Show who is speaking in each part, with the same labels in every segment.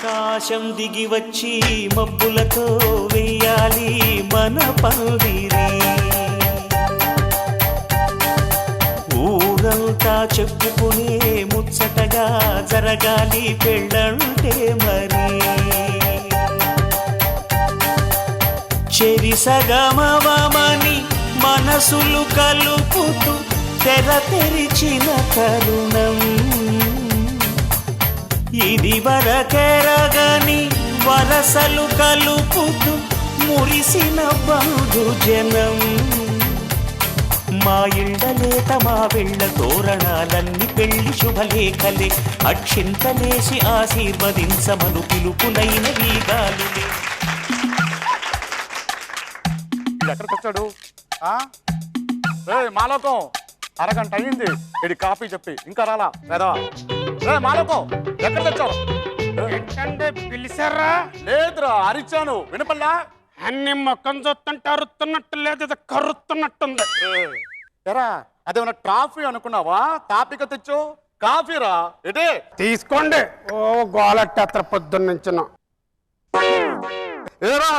Speaker 1: ఆకాశం దిగి వచ్చి మబ్బులతో వెయ్యాలి మన పందిరి. ఊరంతా చెప్పుకునే ముచ్చటగా జరగాలి పెళ్ళంటే మరి. చెరి సగమవమని మనసులు కలుపుతూ తెర తెరిచిన తరుణం ఇది వరకెరగని వరసలు కలుపుతూ మురిసిన బంధుజనం. మా ఇళ్ళలేత మా వెళ్ళ తోరణాలన్నీ పెళ్లి శుభలేఖలే అక్షింతలేసి ఆశీర్వదించమను పిలుపునైన ఈ గాలులే.
Speaker 2: ఎక్కడికి వచ్చాడు? మాలోకం అరగంట అయింది ఇది కాఫీ చెప్పి ఇంకా రాలా పెదవా. మాలోకం ఎక్కడికి వచ్చావు?
Speaker 3: పిలిచారా?
Speaker 2: లేదురా అరిచాను వినపల్లా.
Speaker 3: అన్ని మొక్కం చూస్తుంటే అరుతున్నట్టు లేదు, ఇది కరుతున్నట్టుంది.
Speaker 2: ఎరా అదేమన్నా ట్రాఫీ అనుకున్నావా? కాఫీగా తెచ్చు కాఫీరా ఇదే
Speaker 3: తీసుకోండి. ఓ గోలట్టేస్తారు పొద్దున్న నుంచి.
Speaker 2: ఏరా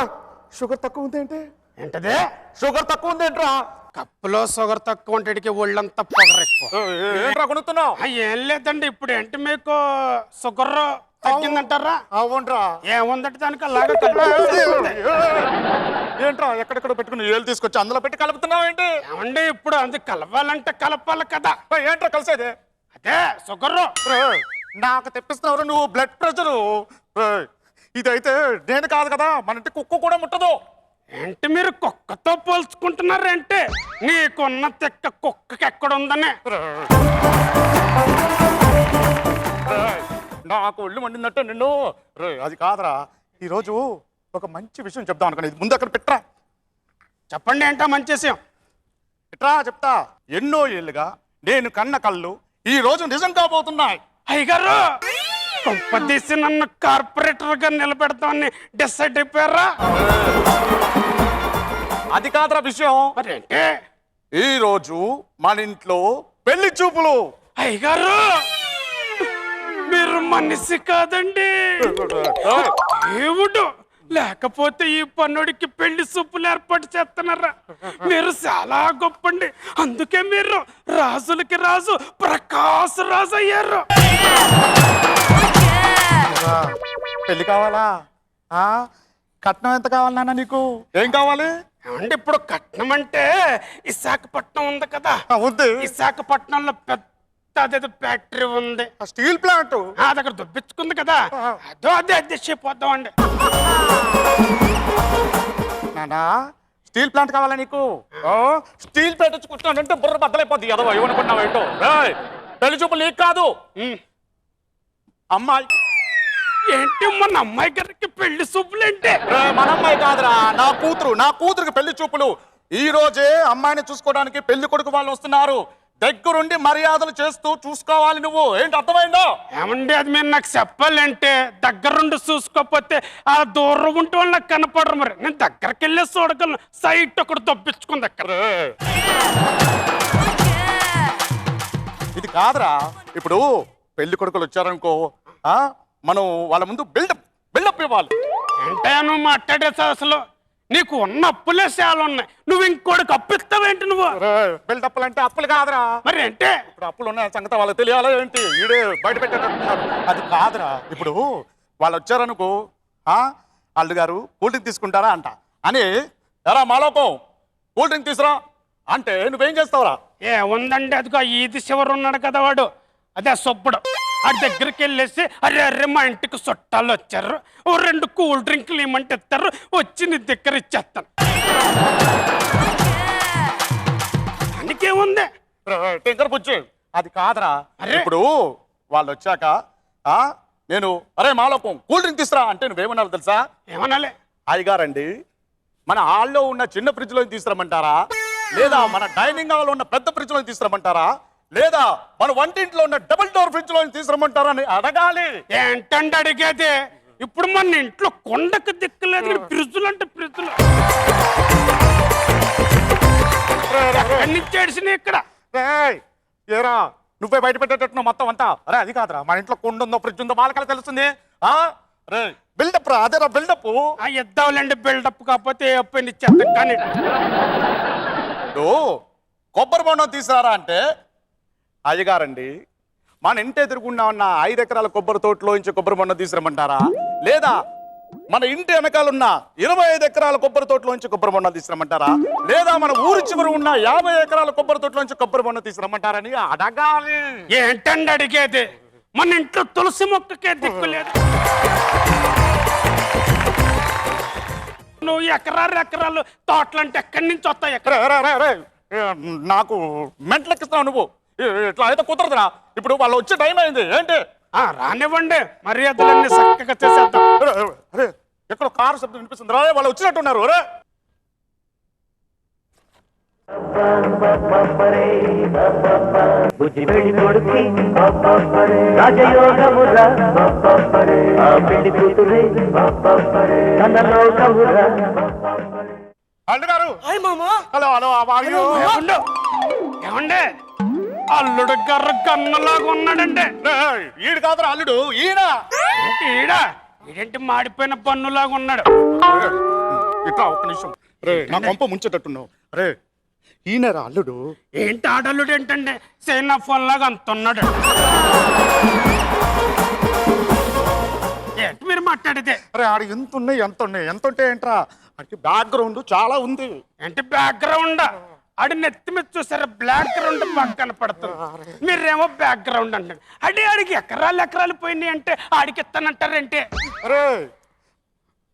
Speaker 2: షుగర్ తక్కువ ఉంది ఏంటి?
Speaker 3: ఏంటదే
Speaker 2: షుగర్ తక్కువ ఉంది ఏంట్రా?
Speaker 3: కప్పులో షుగర్ తక్కువ ఉంటే ఒళ్ళంతా పొగరెక్కువ.
Speaker 2: ఏంట్రా కొనుక్కున్నావు?
Speaker 3: ఏం లేదండి, ఇప్పుడు ఏంటి మీకు షుగర్ తగ్గిందంటారా?
Speaker 2: అవునరా.
Speaker 3: ఏముందంటే దానికి అలాగే
Speaker 2: ఏంట్రా ఎక్కడెక్కడ పెట్టుకుని ఏళ్ళు తీసుకొచ్చి అందులో పెట్టి కలుపుతున్నావు ఏంటి?
Speaker 3: ఏమండి ఇప్పుడు అది కలవాలంటే కలపాలి కదా.
Speaker 2: ఏంట్రా కలిసేది?
Speaker 3: అదే షుగర్.
Speaker 2: నాకు తెప్పిస్తున్నావు నువ్వు బ్లడ్ ప్రెషరు. ఇదైతే నేను కాదు కదా, మన ఇంటి కుక్క కూడా ముట్టదు.
Speaker 3: ఏంటి మీరు కుక్కతో పోల్చుకుంటున్నారంటే? నీకున్న తెక్క కుక్కకి ఎక్కడుందని.
Speaker 2: నాకు ఒళ్ళు మండిందంటే నిన్ను. అది కాదురా, ఈరోజు ఒక మంచి విషయం చెప్దాం అనుకున్నా. ఇది ముందు అక్కడ పెట్టరా.
Speaker 3: చెప్పండి ఏంటో మంచి విషయం.
Speaker 2: ఎట్రా చెప్తా. ఎన్నో ఏళ్ళుగా నేను కన్న కళ్ళు ఈ రోజు నిజం కాబోతున్నాయి.
Speaker 3: అయ్యగారు కొంపదీసి నన్ను కార్పొరేటర్ గా నిలబెడతామని డిసైడ్ అయిపోయారా?
Speaker 2: అది కాదురా విషయం.
Speaker 3: మరేంటే?
Speaker 2: ఈ రోజు మన ఇంట్లో పెళ్లి చూపులు.
Speaker 3: అయ్యగారు మీరు మనిషి కాదండి, దేవుడు. లేకపోతే ఈ పన్నుడికి పెళ్లి చూపులు ఏర్పాటు చేస్తున్నారా? మీరు చాలా గొప్పండి, అందుకే మీరు రాజులకి రాజు ప్రకాశ్ రాజు అయ్యారు.
Speaker 2: పెళ్లి కావాలా? కట్నం ఎంత కావాలి నాన్న నీకు? ఏం కావాలి?
Speaker 3: అంటే ఇప్పుడు కట్నం అంటే విశాఖపట్నం ఉంది కదా,
Speaker 2: ఉంది.
Speaker 3: విశాఖపట్నంలో పెద్ద అదేదో ఫ్యాక్టరీ ఉంది,
Speaker 2: స్టీల్ ప్లాంట్.
Speaker 3: దగ్గర దుబ్బించుకుంది కదా, అదో అదే అడ్జస్ట్ అయిపోతామండి.
Speaker 2: నానా స్టీల్ ప్లాంట్ కావాలా నీకు? స్టీల్ ప్లాంట్ వచ్చి కూర్చున్నానంటే బుర్ర బద్దలైపోద్ది. ఎదవో ఏమనుకున్నావు ఏంటో. పెళ్లి చూపులు నీకు కాదు, అమ్మాయి.
Speaker 3: ఏంటి మన అమ్మాయి గారికి పెళ్లి చూపులు ఏంటి?
Speaker 2: మన అమ్మాయి కాదురా, నా కూతురు. నా కూతురికి పెళ్లి చూపులు. ఈ రోజే అమ్మాయిని చూసుకోవడానికి పెళ్లి కొడుకు వాళ్ళు వస్తున్నారు. దగ్గరుండి మర్యాదలు చేస్తూ చూసుకోవాలి నువ్వు. ఏంటి అర్థమైందో?
Speaker 3: ఏమండి అది మీరు నాకు చెప్పాలంటే దగ్గరుండి చూసుకోకపోతే ఆ దూరం ఉంటే వాళ్ళు నాకు కనపడరు. మరి నేను దగ్గరికి వెళ్ళి చూడగలను. సైట్ ఒకటి దొప్పించుకుంది అక్కడ.
Speaker 2: ఇది కాదురా, ఇప్పుడు పెళ్లి కొడుకులు వచ్చారనుకో, మనం వాళ్ళ ముందు బిల్డప్ ఇవ్వాలి.
Speaker 3: అంటే నువ్వు మాట్లాడే అసలు నీకు ఉన్న అప్పులే చాలా ఉన్నాయి, నువ్వు ఇంకోటికి అప్పిస్తావేంటి? నువ్వు
Speaker 2: బిల్డప్లు అంటే అప్పులు కాదురా.
Speaker 3: మరి అంటే
Speaker 2: ఇప్పుడు అప్పులు ఉన్న సంగతి వాళ్ళకి తెలియాలా ఏంటి? ఈడే బయట పెట్టేటట్టున్నారు. అది కాదురా, ఇప్పుడు వాళ్ళు వచ్చారనుకో, అల్లు గారు కూల్ డ్రింక్ తీసుకుంటారా అంట అని. ఎరా మాలోకం కూల్ డ్రింక్ తీసురా అంటే నువ్వేం చేస్తావురా?
Speaker 3: ఉందండి అదిగో ఈది చివరు ఉన్నాడు కదా వాడు, అదే సొప్పుడు. ఆ దగ్గరికి వెళ్ళేసి అరే అరే మా ఇంటికి చుట్టాలు వచ్చారు, ఓ 2 కూల్ డ్రింకులు ఇమ్మంటే ఇస్తారు, వచ్చి నీ దగ్గర ఇచ్చేస్తాను. అందుకేముంది
Speaker 2: టింకర్ పుచ్చి. అది కాదురా, ఇప్పుడు వాళ్ళు వచ్చాక నేను అరే మాలోకం కూల్ డ్రింక్ తీసురా అంటే నువ్వేమన్నావు తెలుసా?
Speaker 3: ఏమనాలి?
Speaker 2: అయ్యగారండి మన హాల్లో ఉన్న చిన్న ఫ్రిడ్జ్ లో తీసుకురమ్మంటారా, లేదా మన డైనింగ్ హాల్ ఉన్న పెద్ద ఫ్రిడ్జ్ లో తీసుకురమ్మంటారా, లేదా మన వంటింట్లో ఉన్న డబుల్ డోర్ ఫ్రిడ్జ్ లో తీసుకురమ్మంటారా అని అడగాలి.
Speaker 3: ఏంటంటే అడిగేది? ఇప్పుడు మన ఇంట్లో కొండకు దిక్కులేదు, ఫ్రిడ్జ్లు అంటే ఫ్రిడ్జ్లు ఇక్కడ.
Speaker 2: ఏరా నువ్వే బయట పెట్టేటట్టు మొత్తం అంతా. అరే అది కాదురా, మన ఇంట్లో కొండ ఉందో ఫ్రిడ్జ్ ఉందో వాళ్ళకలా తెలుస్తుంది. రే బిల్డప్ రా, అదేరా బిల్డప్.
Speaker 3: ఆ ఇద్దాంలేండి బిల్డప్ కాకపోతే ఏ అప్పు ఇచ్చేద్దాం కానీ
Speaker 2: కొబ్బరి బొండం తీసుకురారా అంటే, అయ్యగారండి మన ఇంటి ఎదురుగుండా ఉన్న 5 ఎకరాల కొబ్బరి తోటలో నుంచి కొబ్బరి బొండం తీసుకురమ్మంటారా, లేదా మన ఇంటి వెనకాల ఉన్న 25 ఎకరాల కొబ్బరి తోటలోంచి కొబ్బరి బొండం తీసుకురమ్మంటారా, లేదా మన ఊరి చివరి ఉన్న 50 ఎకరాల కొబ్బరి తోటలోంచి కొబ్బరి బొండం తీసుకురమ్మంటారని అడగాలి.
Speaker 3: ఏంటండి అడిగేది? మన ఇంట్లో తులసి మొక్కకే దిక్కులేదు. నువ్వు ఎకరాలు తోటలంటే ఎక్కడి నుంచి వస్తాయి?
Speaker 2: నాకు మెంటలెక్కిస్తున్నావు నువ్వు. ఇట్లా అయితే కుదరదురా. ఇప్పుడు వాళ్ళు వచ్చే టైం అయింది. ఏంటి
Speaker 3: రానివ్వండి, మర్యాదలన్నీ చక్కగా చేసేద్దాం.
Speaker 2: అరే ఎక్కడ కారు శబ్దం వినిపిస్తుంది రా, వాళ్ళు వచ్చినట్టున్నారు. రే అల్లుగారు, హలో హలో.
Speaker 3: ఏమండే అల్లుడు గర్ర గన్నలాగా ఉన్నాడంటే?
Speaker 2: ఈడు కాదురా అల్లుడు,
Speaker 3: ఈడేంటి మాడిపోయిన పన్నులాగా ఉన్నాడు?
Speaker 2: ఇట్లా ఒక్క నిమిషం. రే నా కొంప ముంచేటట్టున్నావు. రే ఈయనరా అల్లుడు.
Speaker 3: ఏంటి ఆడల్లుడు ఏంటంటే చైనా ఫోన్ లాగా అంత ఉన్నాడు. ఏంటి మీరు మాట్లాడితే?
Speaker 2: అరే ఆడు ఎంత ఉంటే ఏంట్రా, ఆడికి బ్యాక్గ్రౌండ్ చాలా ఉంది.
Speaker 3: ఏంటి బ్యాక్గ్రౌండ్? ఆడి నెత్తి మీద చూసారా బ్లాక్ గ్రౌండ్ బాగా కనపడుతుంది, మీరేమో బ్యాక్గ్రౌండ్ అంటారు. ఆడికి ఎకరాలు పోయినాయి అంటే ఆడికి ఇస్తానంటారేంటి?
Speaker 2: అరే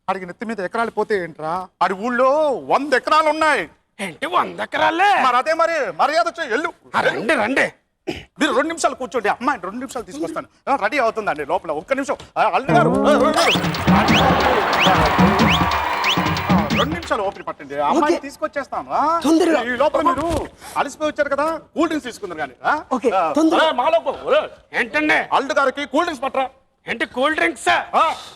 Speaker 2: ఆడికి నెత్తి మీద ఎకరాలు పోతే ఏంట్రా, ఆడి ఊళ్ళో 100 ఎకరాలు ఉన్నాయి.
Speaker 3: ఏంటి 100 ఎకరాలే?
Speaker 2: మరి అదే మరి మర్యాద ఎల్లు.
Speaker 3: రండి
Speaker 2: మీరు 2 నిమిషాలు కూర్చోండి. అమ్మాయి 2 నిమిషాలు తీసుకొస్తాను. రెడీ అవుతుందండి లోపల. ఒక్క నిమిషం అల్లుడు గారు, 2 నిమిషాలు ఓపిక పట్టండి. అమ్మాయి తీసుకొచ్చేస్తాను. ఈ లోపల మీరు అలసిపోయి వచ్చారు కదా, కూల్ డ్రింక్స్ తీసుకుందరు కానీ.
Speaker 3: ఏంటండి
Speaker 2: అల్లుడు గారికి కూల్ డ్రింక్స్ పట్టరా.
Speaker 3: ఏంటి కూల్ డ్రింక్స్?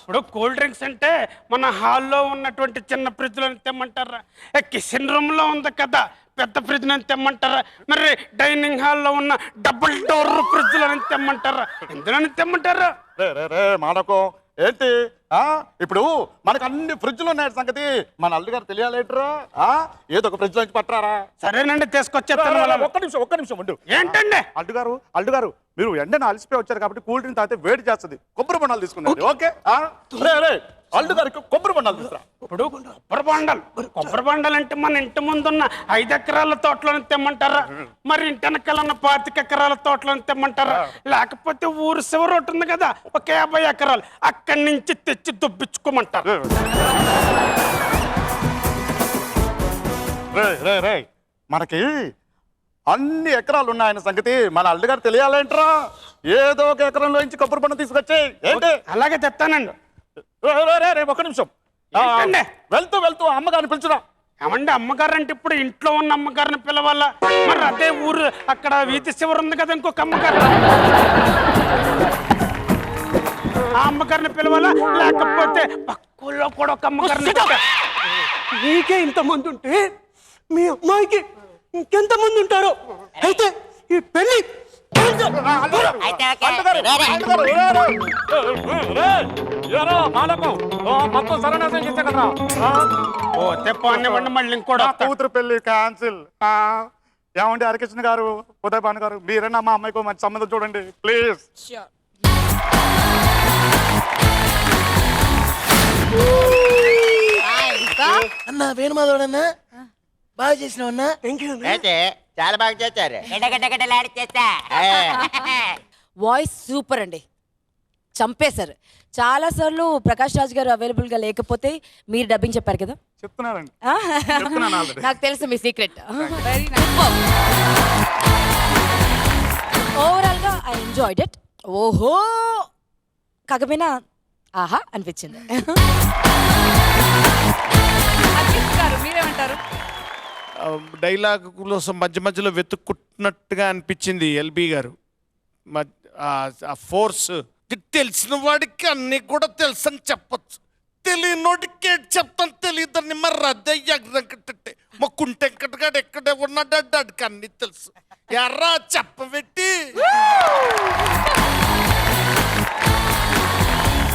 Speaker 3: ఇప్పుడు కూల్ డ్రింక్స్ అంటే మన హాల్లో ఉన్నటువంటి చిన్న ఫ్రిడ్జ్లో తెమ్మంటారా? కిచెన్ రూమ్ లో ఉంది కదా పెద్ద ఫ్రిడ్జ్ నుంచి తెమ్మంటారా? మరి డైనింగ్ హాల్లో ఉన్న డబుల్ డోర్ ఫ్రిడ్జ్ లో తెమ్మంటారా? ఎందులో తెమ్మంటారా?
Speaker 2: మాడకో ఏంటి ఇప్పుడు మనకు అన్ని ఫ్రిడ్జ్లు ఉన్నాయి సంగతి మన అల్లుడు గారు తెలియాలేట్రా. ఏదో ఒక ఫ్రిడ్జ్ నుంచి పట్టరారా.
Speaker 3: సరేనండి తీసుకొచ్చేస్తాను.
Speaker 2: ఒక్క నిమిషం ఉండు.
Speaker 3: ఏంటండి
Speaker 2: అల్లుడు గారు మీరు ఎండను అలసిపోయి వచ్చారు కాబట్టి కూల్ డ్రింక్ తాగితే వేడి చేస్తుంది. కొబ్బరి బొండాలు తీసుకుందండి. ఓకే అల్లుడు గారికి కొబ్బరి బొండాలు తీసుకురా.
Speaker 3: ఇప్పుడు కొబ్బరి బొండాలు అంటే మన ఇంటి ముందున్న 5 ఎకరాల తోటలో తెమ్మంటారా? మరి ఇంటి వెనకాల ఉన్న 25 ఎకరాల తోటలో తెమ్మంటారా? లేకపోతే ఊరు చివరి ఉంటుంది కదా ఒక 50 ఎకరాలు, అక్కడి నుంచి తెచ్చి దుబ్బించుకోమంటారు.
Speaker 2: మనకి అన్ని ఎకరాలు ఉన్నాయన్న సంగతి మన అల్లుడు గారు తెలియాలేంట్రా. ఏదో ఒక ఎకరంలో నుంచి కొబ్బరి బొండం తీసుకొచ్చాయి. ఏంటి?
Speaker 3: అలాగే తెస్తానండి.
Speaker 2: ఒక్క నిమిషం. వెళ్తూ అమ్మగారిని పిలుచురా.
Speaker 3: ఏమండి అమ్మగారు అంటే ఇప్పుడు ఇంట్లో ఉన్న అమ్మగారిని పిలవాలా? మరి అదే ఊరు అక్కడ వీధి చివరి ఉంది కదా ఇంకొక అమ్మగారు, ఆ అమ్మగారిని పిలవాలా? లేకపోతే పక్కలో కూడా ఒక అమ్మగారిని?
Speaker 4: నీకే ఇంతమంది ఉంటే మీ అమ్మాయికి ఇంకెంతమంది ఉంటారో. అయితే ఈ పెళ్లి
Speaker 2: మొత్తం సరణాసం చేసా కదా.
Speaker 3: పోతే పోనివ్వండి, మళ్ళీ ఇంకోటి
Speaker 2: కూతురు పెళ్లి క్యాన్సిల్. ఏమండి హరికృష్ణ గారు, ఉదయభాను గారు, మీరన్నా మా అమ్మాయికి మంచి సంబంధం చూడండి ప్లీజ్.
Speaker 5: అన్నా వేణుమాధవడన్నా బాగా చేసినావు అన్నా.
Speaker 6: చాలా బాగా చేశారు.
Speaker 7: వాయిస్ సూపర్ అండి, చంపేశారు. చాలా సార్లు ప్రకాష్ రాజ్ గారు అవైలబుల్ గా లేకపోతే మీరు డబ్బింగ్ చెప్పారు కదా.
Speaker 2: చెప్తున్నానండి.
Speaker 7: నాకు తెలుసు మీ సీక్రెట్. ఓవరాల్ గా ఐ ఎంజాయ్డ్ ఇట్. ఓహో కాకపోయినా ఆహా అనిపించింది. మీరేమంటారు?
Speaker 8: డైలాగ్ కోసం మధ్య మధ్యలో వెతుక్కుంటున్నట్టుగా అనిపించింది ఎల్బి గారు. ఆ ఫోర్స్ తెలిసిన వాడికి అన్ని కూడా తెలుసు అని చెప్పచ్చు, తెలియనోడికి చెప్తాను తెలియదని మరి అదే ఎగరకట్టే మా కుంటెంకటగాడు ఎక్కడే ఉన్నాడు అడికి అన్ని తెలుసు. ఎర్రా చెప్పబెట్టి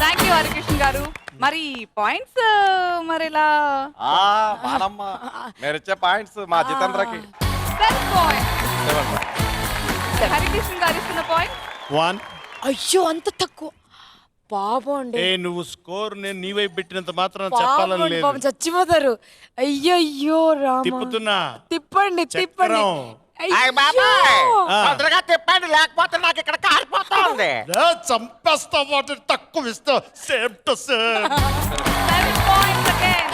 Speaker 9: థ్యాంక్ యూ హరికృష్ణ గారు. మరి పాయింట్స్ మరి ఇలా
Speaker 2: మానమ్మ మీరిచ్చే పాయింట్స్ మా జితేంద్రకి
Speaker 9: 7 పాయింట్స్. హరికృష్ణ గారు ఇస్తున్న పాయింట్
Speaker 8: 1.
Speaker 7: అయ్యో అంత తక్కువ పాపం అండి.
Speaker 8: ఏ నువ్వు స్కోర్ నేను నీ వైపు పెట్టినంత మాత్రం
Speaker 7: పాపం
Speaker 8: చెప్పాలని
Speaker 7: అండి,
Speaker 8: లేదు.
Speaker 7: పాపం చచ్చిపోతారు. అయ్యో రామ.
Speaker 8: తిప్పుతున్నా.
Speaker 7: తిప్పండి తిప్పండి.
Speaker 8: చక్రం.
Speaker 6: అయ్య బాబాయ్
Speaker 8: ఆ.
Speaker 6: తొందరగా తిప్పండి, లేకపోతే నాకు ఇక్కడ కారిపోతా ఉంది.
Speaker 8: చంపేస్తా వాటిని తక్కువ ఇస్తా same to same.
Speaker 9: 7 points again.